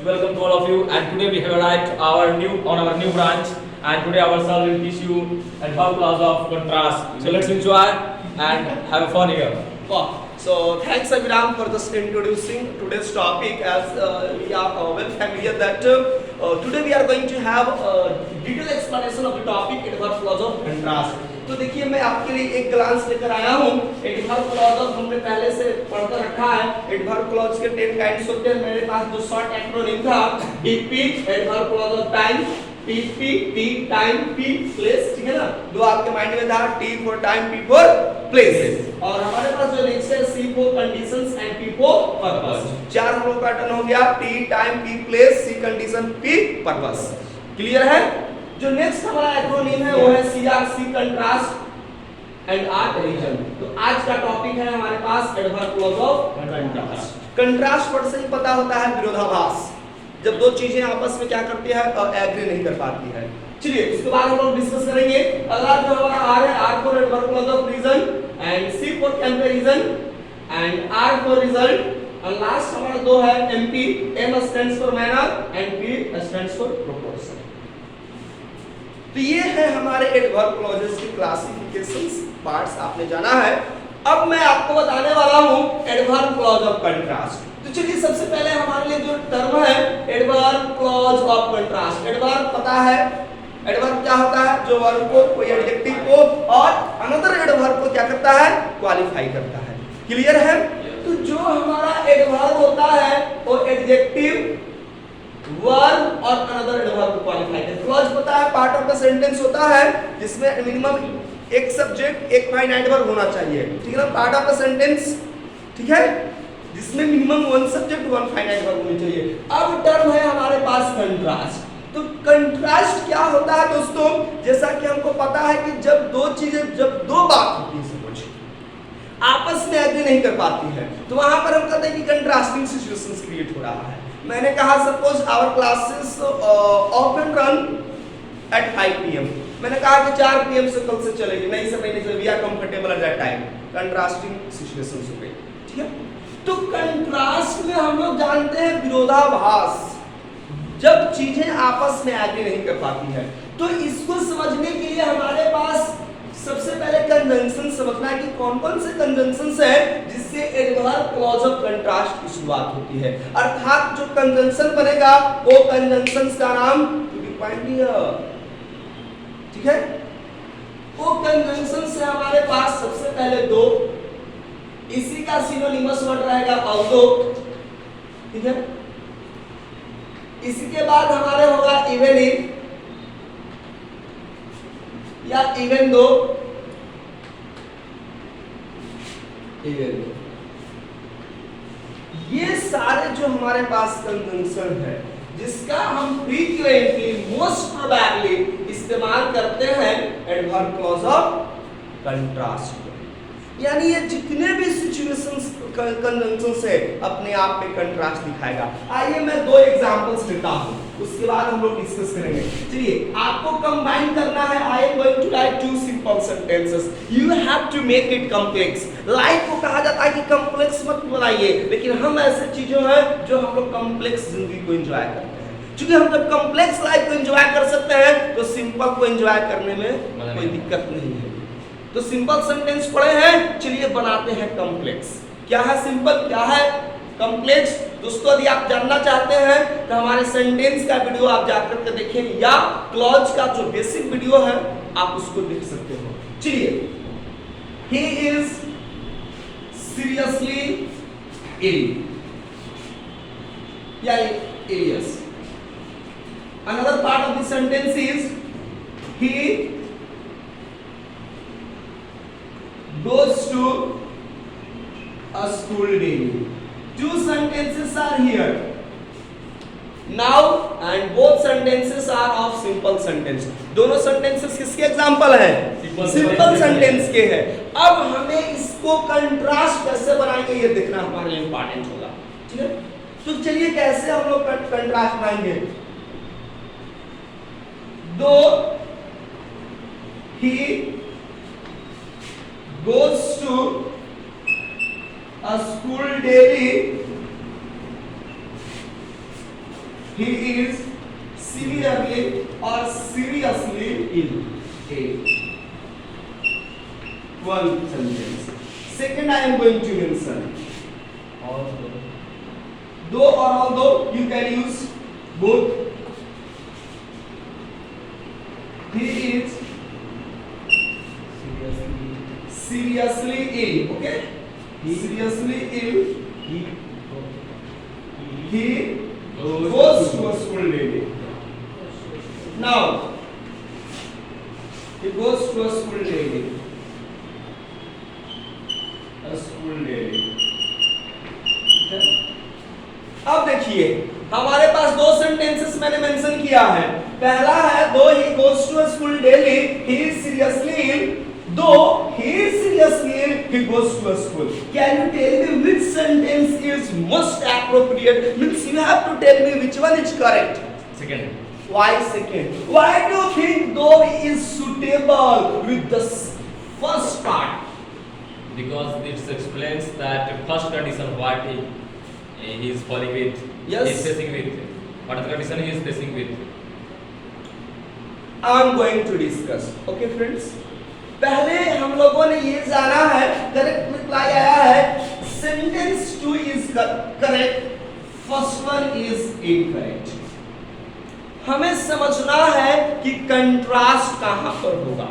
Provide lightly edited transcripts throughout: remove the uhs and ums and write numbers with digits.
welcome to all of you. And today we have arrived our new branch. And today our sir will teach you advanced class of contrast. So let's enjoy and have fun here. Wow. So thanks Abhiram for just introducing today's topic. As we are well familiar that today we are going to have a detailed explanation of the topic adverb clause of contrast. तो देखिए मैं आपके लिए एक glance लेकर आया हूँ। Adverb clause हमने पहले से पढ़कर रखा है। एडवर्ब क्लॉज के 10 काइंड्स होते हैं। मेरे पास जो शॉर्ट एक्रोनिम था TP adverb clause of time, TP T time P place, ठीक है ना। दो आपके माइंड में था, T for time, P for place. और हमारे पास जो नेक्स्ट है C for conditions and P for purpose. चार हम लोग पैटर्न हो गया, T time P place, C condition P purpose. Clear है। जो नेक्स्ट हमारा एक्रोनिम है वो है CRC contrast and are reason. तो आज का टॉपिक है हमारे पास adverb clause of contrast. Contrast word से ही पता होता है विरोधाभास, जब दो चीजें आपस में क्या करती है एग्री नहीं कर पाती है। चलिए उसके बाद हम लोग डिस्कस करेंगे। अगला जो हमारा आर है, R for adverb clause of reason and C for comparison and R for result. और लास्ट हमारा दो है M P, M stands for manner and P stands for proportion. तो ये है हमारे एडवर्ब क्लॉजेस की क्लासिफिकेशंस पार्ट्स आपने जाना है। अब मैं आपको बताने वाला हूं एडवर्ब क्लॉज ऑफ कंट्रास्ट। तो चलिए सबसे पहले हमारे लिए जो टर्म है adverb clause of contrast. Adverb पता है एडवर्ब क्या होता है, जो वर्ब को कोई एडजेक्टिव को और अनदर एडवर्ब को क्या करता है, क्वालिफाई करता है। क्लियर है। तो जो हमारा एडवर्ब होता है वो एडजेक्टिव वर्ब और अनदर एडवर्ब को क्वालिफाई करता है। क्लॉज पता है पार्ट ऑफ द सेंटेंस होता है जिसमें मिनिमम एक सब्जेक्ट एक फाइनाइट वर्ब होना चाहिए, ठीक है ना। पार्ट ऑफ द सेंटेंस, ठीक है, जिसमें minimum one subject one finite verb होनी चाहिए। अब टर्म है हमारे पास कंट्रास्ट। तो कंट्रास्ट क्या होता है दोस्तों, जैसा कि हमको पता है कि जब दो बात होती है समझ आपस में एग्री नहीं कर पाती है तो वहां पर हम कहते हैं कि कंट्रास्टिंग सिचुएशंस क्रिएट हो रहा है। मैंने कहा suppose our classes often run at 5 PM। मैंने कहा कि 4 PM से कल से चलेगी, नहीं से नहीं से we are comfortable at that time. Contrasting situations हो गई, ठीक है। तो कंट्रास्ट में हम लोग जानते हैं विरोधाभास, जब चीजें आपस में एग्री नहीं कर पाती है। तो इसको समझने के लिए हमारे पास सबसे पहले कंजंक्शन समझना है कि कौन कौन से कंजंक्शंस है जिससे एडवर्ब क्लॉज ऑफ कंट्रास्ट की शुरुआत होती है। अर्थात जो कंजंक्शन बनेगा वो कंजंक्शंस का नाम टू बी फाइंड हियर, ठीक है। वो कंजंक्शन से हमारे पास सबसे पहले दो, इसी का सिनोनिमस वर्ड रहेगा ऑल्दो, ठीक है। इसी के बाद हमारे होगा इवन इफ या इवन दो, ये सारे जो हमारे पास कंजंक्शन है जिसका हम फ्रीक्वेंटली मोस्ट प्रोबेबली इस्तेमाल करते हैं एडवर्ब क्लॉज ऑफ कंट्रास्ट। यानी ये जितने भी सिचुएशंस कंजंक्शंस है अपने आप में कंट्रास्ट दिखाएगा। आइए मैं दो एग्जांपल्स देता हूं, उसके बाद हम लोग डिस्कस करेंगे। चलिए आपको कंबाइन करना है। I am going to write two simple sentences, you have to make it complex. Life को कहा जाता है कि कॉम्प्लेक्स मत बनाइए, लेकिन हम ऐसे चीजों हैं जो हम लोग कॉम्प्लेक्स जिंदगी को एंजॉय करते हैं। क्योंकि हम जब कॉम्प्लेक्स लाइफ को एंजॉय कर सकते हैं तो सिंपल को एंजॉय करने में कोई दिक्कत नहीं है। तो सिंपल सेंटेंस पढ़े हैं, चलिए बनाते हैं कॉम्प्लेक्स। क्या है सिंपल, क्या है कॉम्प्लेक्स। दोस्तों यदि आप जानना चाहते हैं तो हमारे सेंटेंस का वीडियो आप जाकर के देखें या क्लॉज का जो बेसिक वीडियो है आप उसको देख सकते हो। चलिए, ही इज सीरियसली इल या इलियस। Another part of the sentence is he goes to a school daily. Two sentences are here now and both sentences are of simple sentence. दोनों sentences किसके एग्जाम्पल है, सिंपल सेंटेंस के हैं। अब हमें इसको कंट्रास्ट कैसे बनाएंगे ये देखना हमारे लिए इंपॉर्टेंट होगा, ठीक है। तो चलिए कैसे हम लोग कंट्रास्ट बनाएंगे। दो ही goes to a school daily he is severely or seriously ill. A. One sentence. Second, I am going to mention. Though or although, you can use both. He is seriously ill. Okay? Seriously ill. He goes to a school daily. Now, he goes to a school daily. A school daily. Okay? अब देखिए हमारे पास दो sentences मैंने mention किया है। पहला है दो ही goes to a school daily, he is seriously ill. Though he is seriously ill, he goes to a school. Can you tell me which sentence is most appropriate? Means you have to tell me which one is correct. Second. Why second? Why do you think though is suitable with the first part? Because it explains that first condition what he is falling with. Yes. He is facing with. What is the condition he is facing with? I am going to discuss. Okay friends? पहले हम लोगों ने ये जाना है correct reply आया है sentence 2 is correct first one is incorrect. हमें समझना है कि कंट्रास्ट कहां पर होगा,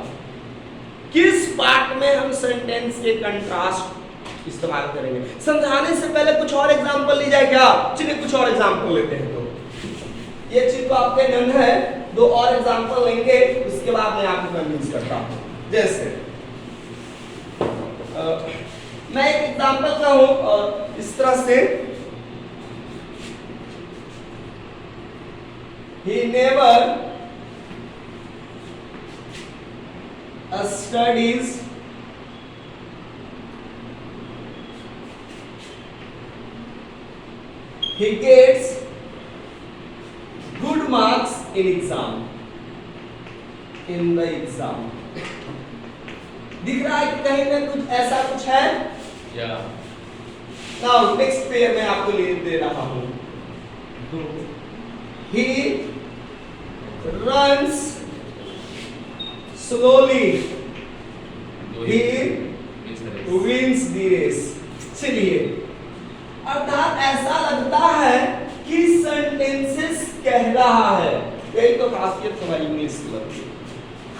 किस पार्ट में हम सेंटेंस के कंट्रास्ट इस्तेमाल करेंगे। समझाने से पहले कुछ और एग्जांपल ली जाए क्या? चलिए कुछ और एग्जांपल लेते हैं। तो ये चीज तो आपके नन है, दो और एग्जांपल लेंगे उसके बाद मैं आपको कन्विंस करता हूं। जैसे मैं एक एग्जांपल का हूं इस तरह से he never studies he gets good marks in exam in the exam। दिख रहा है कि कहीं ना कुछ ऐसा कुछ है। Yeah. नाउ नेक्स्ट पेयर में आपको दे रहा हूं। He runs slowly. He wins the race. चलिए अर्थात ऐसा लगता है कि सेंटेंसेस कह रहा है। यही तो खासियत हमारी इंग्लिश की,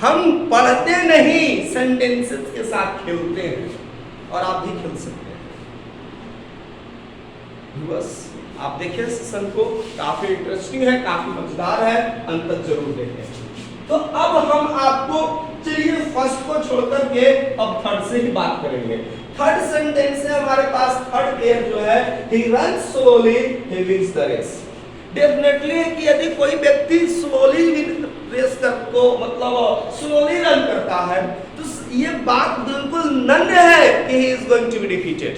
हम पढ़ते नहीं सेंटेंसेस के साथ खेलते हैं और आप भी खेल सकते हैं। बस आप देखिए सेशन को, काफी इंटरेस्टिंग है, काफी मजेदार है, अंत तक जरूर देखें। तो अब हम आपको चलिए फर्स्ट को छोड़कर के अब थर्ड से ही बात करेंगे। थर्ड सेंटेंस है हमारे पास, थर्ड पेयर जो है he runs slowly he wins the race। Definitely है कि यदि कोई व्यक्ति स्लोली रेस को मतलब स्लोली रन करता है तो ये बात बिल्कुल नन्हे है कि he is going to be defeated,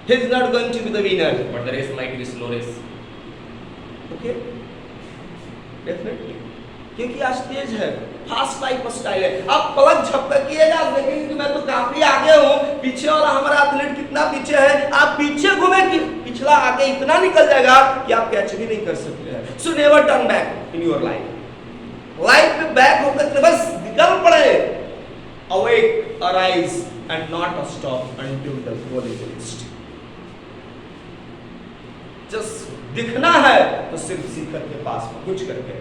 he is not going to be the winner, But the race might be slow race. okay definitely, क्योंकि आज तेज है, फास्ट टाइप स्टाइल है। आप पलक झपकिएगा आप देखेंगे कि मैं तो काफी आगे हूँ, पीछे वाला हमारा एथलीट कितना पीछे है। आप पीछे घूमे कि पिछला आगे इतना निकल जाएगा कि आप कैच भी नहीं कर सकते हैं। So never turn back in your life. Life में बैक होकर बस निकल पड़े। Awake, arise and not stop until the goal is reached. Just दिखना है तो सिर्फ शिखर के पास कुछ करके,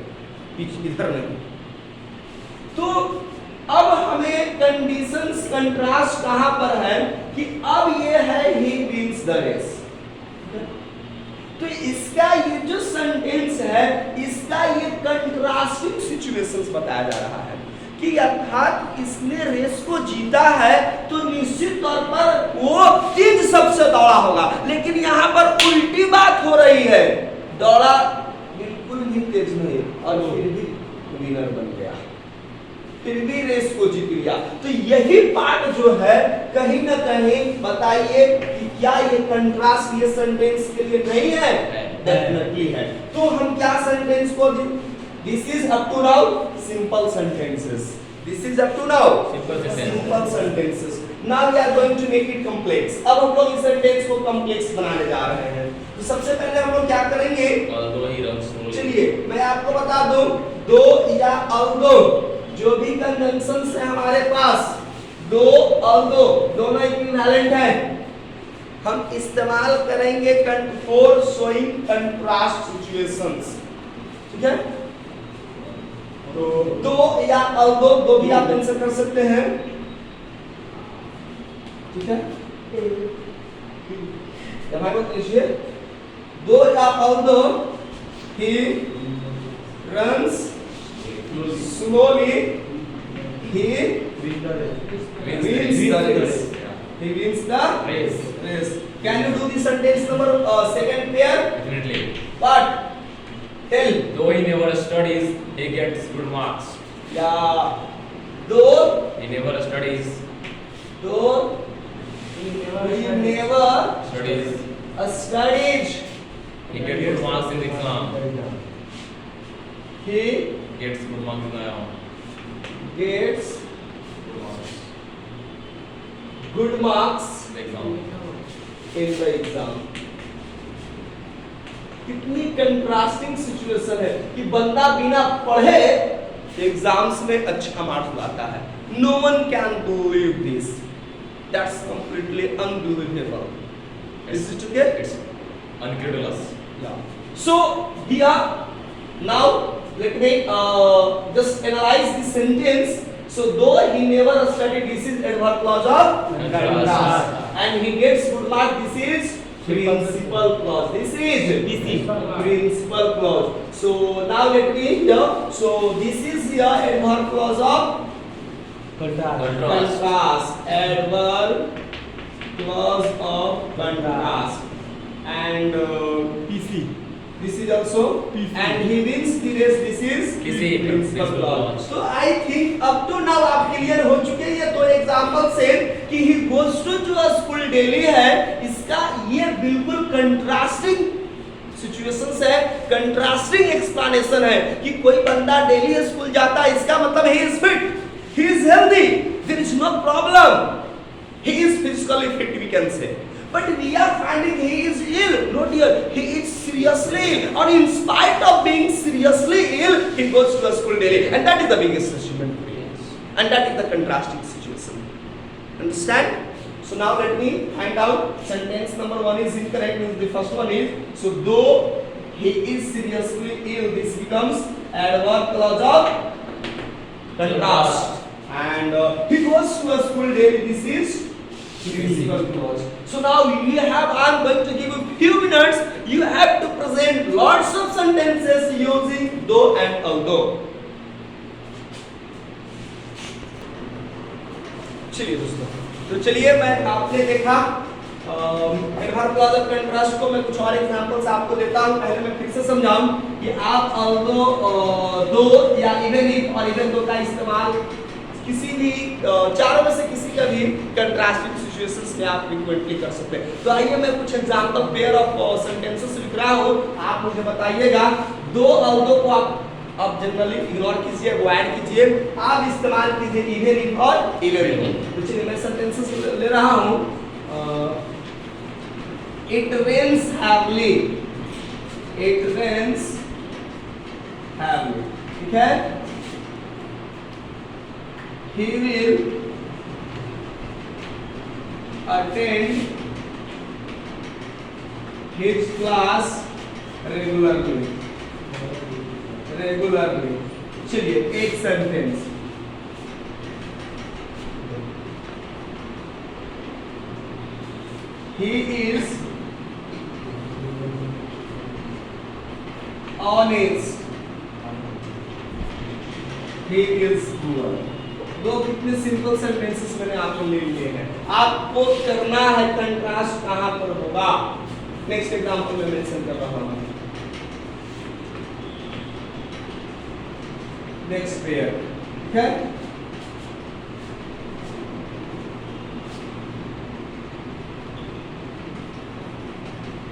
पीछे इधर नहीं। तो अब हमें कंडीशंस कंट्रास्ट कहां पर है कि अब ये है ही विंस द रेस। तो इसका ये जो सेंटेंस है इसका ये कंट्रास्टिंग सिचुएशंस बताया जा रहा है कि अर्थात इसने रेस को जीता है तो निश्चित तौर पर वो तेज सबसे दौड़ा होगा, लेकिन यहाँ पर उल्टी बात हो रही है, दौड़ा बिल्कुल भी तेज नहीं और फिर भी विनर बन गया, फिर भी रेस को जीत लिया। तो यही पार्ट जो है कहीं ना कहीं बताइए कि क्या ये कंट्रास्ट ये सेंटेंस के लिए नहीं है? डेफिनेटली है। तो हम क्या सेंटेंस को this is up to now simple sentences, this is up to now Simple sentences. Simple sentences. Now we are going to make it complex. अब हम लोग इस सेंटेंस को complex बनाने जा रहे हैं। तो सबसे पहले हम लोग क्या करेंगे? Although he runs slowly. चलिए मैं आपको बता दूं, दो या although जो भी कंजंक्शंस है हमारे पास, दो although दोनों इक्विवेलेंट है, हम इस्तेमाल करेंगे फॉर शोइंग कंट्रास्ट सिचुएशंस। ठीक है? तो दो या although दो भी आप आंसर कर सकते हैं। ठीक है? यहाँ को लीजिए, दो या although he runs slowly, he wins the race. He wins the race. Can you do the sentence number second pair? Definitely. What? Tell. Though he never studies, he gets good marks. Yeah. Though He never studies, he never studies, studied, he gets good marks in the exam. he Gets good marks in the exam. gets Good marks good marks in the exam. in the exam. कितनी contrasting situation है कि बंदा बिना पढ़े exams में अच्छा marks लाता है। No one can believe this, that's completely unbelievable. Is it okay? It's incredulous. So here now let me just analyze this sentence. So though he never studied, this is adverb clause of contrast, and he gets good mark, this is principal clause. This is principal clause. So now let me here. So this is here adverb clause of contrast. Adverb clause of contrast. And PC. This is also PC. And he wins the race. This is PC, principal principal clause. clause. So I think up to now आप clear हो चुके हैं। ये दो example से कि he goes to जो school daily है, इसका ये बिल्कुल कंट्रास्टिंग सिचुएशंस है, कंट्रास्टिंग एक्सप्लेनेशन है कि कोई बंदा डेली स्कूल जाता है, इसका मतलब he is fit, he is healthy, there is no problem, he is physically fit we can say. But we are finding he is ill, not here, he is seriously ill, or in spite of being seriously ill, he goes to the school daily, and that is the biggest achievement for him. And that is the contrasting situation. Understand? So now let me find out sentence number one is incorrect, means the first one is, so though he is seriously ill, this becomes adverb clause of contrast. And he goes to a school daily, this is principal clause. So now we have, I am going to give you few minutes, you have to present lots of sentences using though and although. चलिए दोस्तों, तो चलिए मैं आपने देखा adverb clause of contrast को मैं कुछ और एग्जांपल्स आपको देता हूं। पहले मैं फिर से समझाऊं कि आप although, दो या इवन इफ और इवन दो का इस्तेमाल किसी भी चारों में से किसी का भी कंट्रास्टिंग सिचुएशंस में आप फ्रीक्वेंटली कर सकते हैं। तो आइए मैं कुछ एग्जांपल पेयर ऑफ सेंटेंसेस लिख रहा हूं, आप मुझे बताइएगा। दो although को आप जनरली इग्नोर कीजिए, अवॉइड कीजिए, आप इस्तेमाल कीजिए इवन इफ और इवन इफ। तो चलिए मैं सेंटेंसेस ले रहा हूं। It rains heavily, it rains heavily, ठीक है? He will attend his class regularly. चलिए एक sentence, he is honest, he is poor। दो कितने सिंपल सेंटेंसेस मैंने आपको ले लिए हैं। आपको करना है कंट्रास्ट कहां पर होगा, नेक्स्ट एग्जांपल में मेंशन कर रहा हूं। नेक्स्ट पेयर, ठीक है?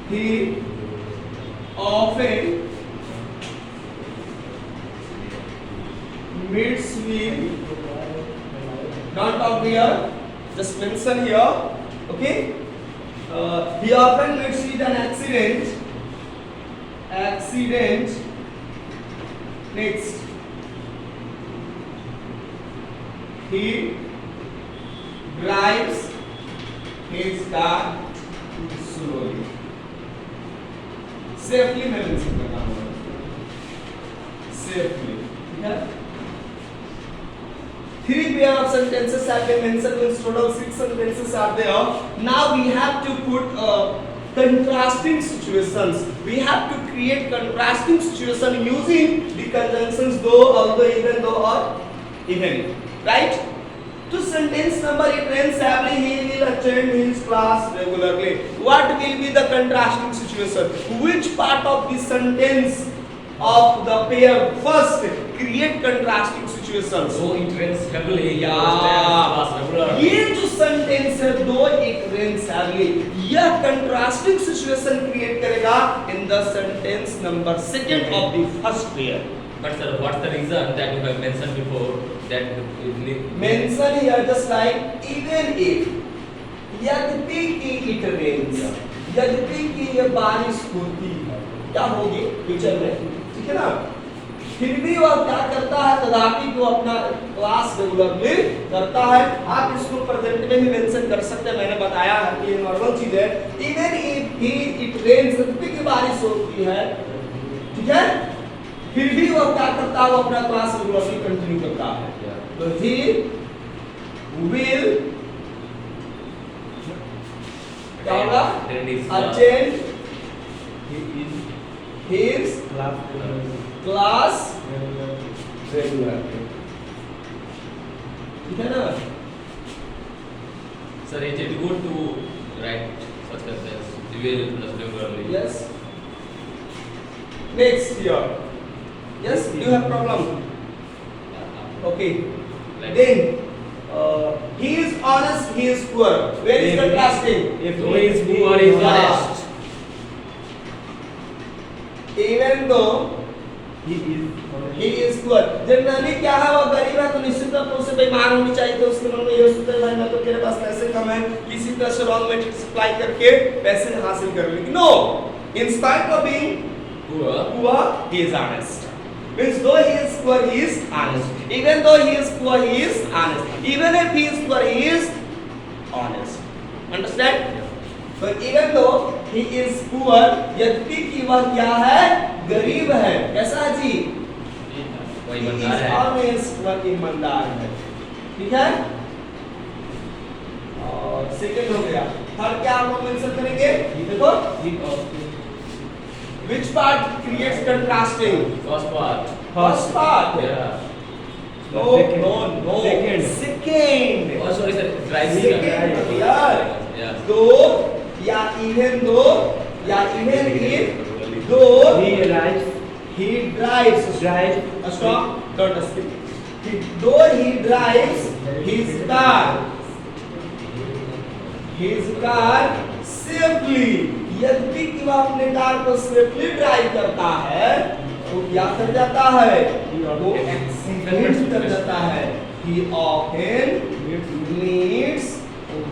He often meets with, not of here, just mention here. Okay. He often meets with an accident. Next, he drives his car slowly. Safely मैं मेंशन करता हूँ. Safely. ठीक है? 3 pair of sentences have been mentioned. Means total 6 sentences are there. Now we have to put contrasting situations. We have to create contrasting situation using the conjunctions though, although, even though, or even. Right? To sentence number 8, when Sabri he will attend his class regularly. What will be the contrasting situation? Which part of the sentence of the pair first create contrasting situations? So it rains heavily. Yeah. ये जो sentence है दो it rains heavily, यह contrasting situation create करेगा in the sentence number 2 of the first pair. But sir, what's the reason that you have mentioned before that Mention here just like even if यद्यपि कि it rains, यद्यपि कि ये बारिश होती है, क्या होगी फ्यूचर में, ठीक है ना? फिर भी वह क्या करता है, तथापि वो अपना क्लास रेगुलरली करता है. आप इसको प्रेजेंट में भी मेंशन कर सकते हैं, मैंने बताया है कि ये नॉर्मल चीज है. इवन इफ इट रेन्स, यद्यपि कि बारिश होती है, ठीक है, फिर भी वह क्या करता है, वो अपना क्लास रेगुलरली कंटिन्यू करता है. तो ही विल क्या होगा, अटेंड his class regularly. ठीक है ना? sir, it is good to write such sentences. You will plus regularly. Yes. Next here. Yes, you have problem. Okay. Then he is honest, he is poor. Where is contrasting? If he is poor, he is honest. Even though he is poor. Generally क्या है, वो गरीब है तो निश्चित रूप से उसे बेईमान होनी चाहिए. तो उसके मन में ये सोचता है भाई मैं तो तेरे पास पैसे कम है, किसी तरह से रॉन्ग मटेरियल सप्लाई करके पैसे हासिल कर लूंगी. No, in spite of being poor, he is honest. Means though he is poor, he is honest. Even though he is poor, he is honest. Even if he is poor, he is honest. Understand? So even though he is poor, यद्यपि कि वह क्या है, गरीब है. कैसा है जी? वही He ईमानदार is है. honest, वह ईमानदार है. ठीक है? और सेकंड हो गया. थर्ड क्या हम मेंशन करेंगे? देखो. Which part creates contrasting? First part. First part. Yeah. No. Second. Oh, sorry sir. Driving. Second. Yeah. Though या even though या even if though he drives stop, don't speak. Though he drives his car safely, यद्यपि कि वह अपने car को safely drive करता है, वो क्या कर जाता है, वो एक्सीडेंट कर जाता है. He often meets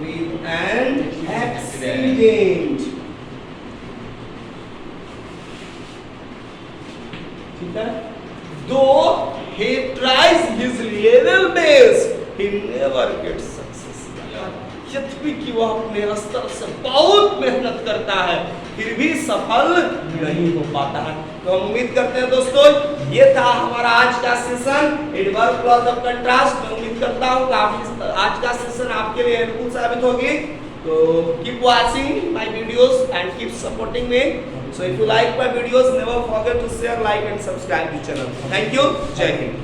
with an accident. ठीक है? Though he tries his level best, he never gets success. यद्यपि कि वह अपने स्तर से बहुत मेहनत करता है, फिर भी सफल नहीं हो पाता है. तो हम उम्मीद करते हैं दोस्तों, ये था हमारा आज का session adverb clause of contrast. मैं उम्मीद करता हूँ काफी आज का सेशन आपके लिए हेल्पफुल साबित होगी. तो keep watching my videos and keep supporting me. So if you like my videos, never forget to share, like and subscribe to the channel. Thank you. Jai Hind.